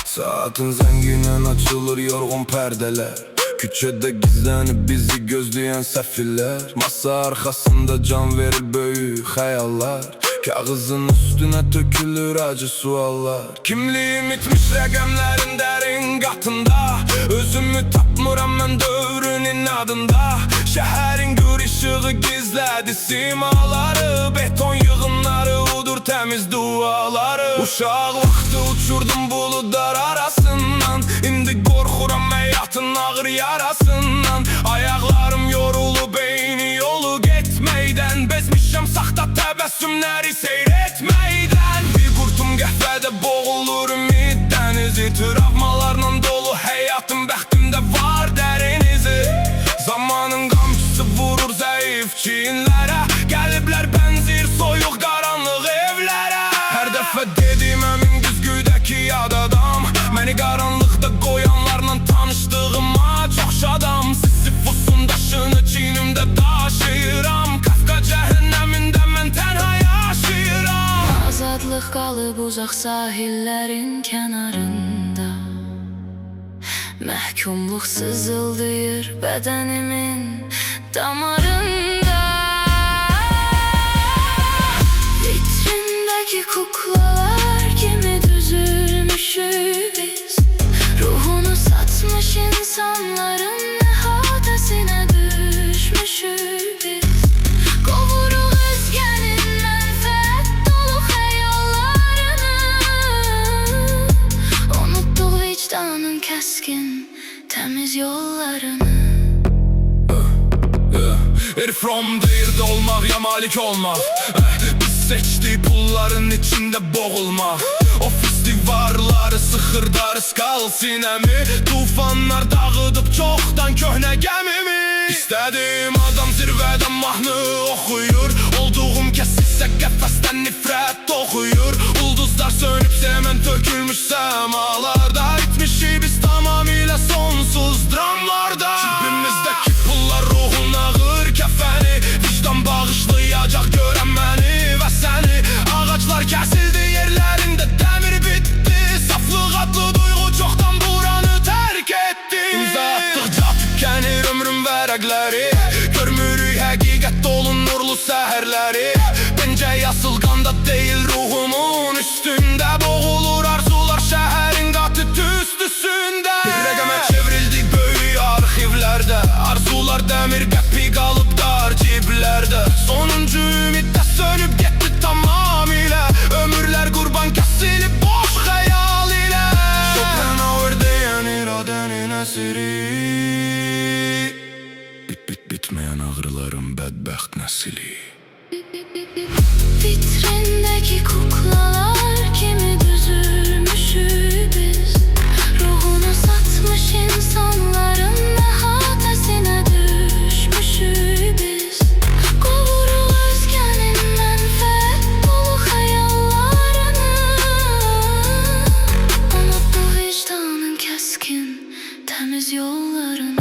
Saatin zenginen açılır yorgun perdeler. Küçede gizlenip bizi gözleyen sefiller. Masa arkasında can verir büyük hayaller. Kağızın üstüne tökülür acı suallar. Kimliğim itmiş rəqəmlərin dərin qatında. Özümü tapmıram mən dövrünün adında. Şəhərin gür işığı gizlədi simaları. Beton yığınları udur təmiz duaları. Uşaq vaxtı uçurdum buludlar arasından. İndi qorxuram həyatın ağır yarasından. Ayaqlarım yorulub eyni yolu getməkdən. Bezmişəm saxta təbəssümləri seyr etməkdən. Bir qurtum qəhvədə boğulur ümid dənizi. Travmalarla dolu həyatım bəxtimdə var dərin izi. Zamanın qamçısı vurur zəif çiyinlərə. Qəliblər bənzir soyuq qaranlıq evlərə. Hər dəfə dedim əmin düzgüdəki yad adam. Məni qaranlıqda qoyanlarla tanışdığıma çox şadam. Sisyphusun daşını çiynimdə daşıyıram. Kafka cəhənnəmində mən tənha yaşayıram. Azadlıq qalıb uzaq sahillərin kənarında. Məhkumluq sızıldayır bədənimin damarında. Vitrindəki kuklalar kimi düzülmüşük biz. Ruhunu satmış insanların əhatəsinə düşmüşük biz. Qovuruq özgənin mənfəət dolu xəyallarını. Unutduq vicdanın kəskin təmiz yollarını. From değirde olmak ya malik olmak. Biz seçtiği pulların içinde boğulmak. O festivalları sıxırdarız qal sinəmi. Tufanlar dağıdıb çoxdan köhnə gəmimi. İstədiyim adam zirvədən mahnı oxuyur. Olduğum kəsilsə qəfəsdən nifrət toxuyur. Ulduzlar sönüb səmən tökülmüş səmalarda. İtmişik biz tamamilə sonsuz dramlarda. Cibimizdəki pullar ruhun ağır kəfəni. Vicdan bağışlayacaq görən məni və səni. Ağaclar kəsildi yerlərində dəmir bitdi. Saflıq adlı duyğu çoxdan buranı tərk etdi. İmza atdıqca tükənir ömrün vərəqləri. Görmürük həqiqət dolu nurlu səhərləri. Bəncə yasılqanda deyil ruhumun üstündə. Boğulur arzular şəhərin qatı tüstüsündə. Bir rəqəmə çevrildik böyük arxivlərdə. Arzular dəmir qəpi qalıb dar ciblərdə. Sonuncu ümid də sönüb getdi tamamilə. Ömürlər qurban kəsilib boş xəyal ilə. Schopenhauer deyən iradənin əsiri. Bitməyən ağrıların bədbəxt nəsili. Vitrindəki kuklalar kimi düzülmüşük biz. Ruhunu satmış insanların əhatəsinə düşmüşük biz. Qovuruq özgənin mənfəət dolu xəyallarını. Unutduq vicdanın kəskin təmiz yollarını.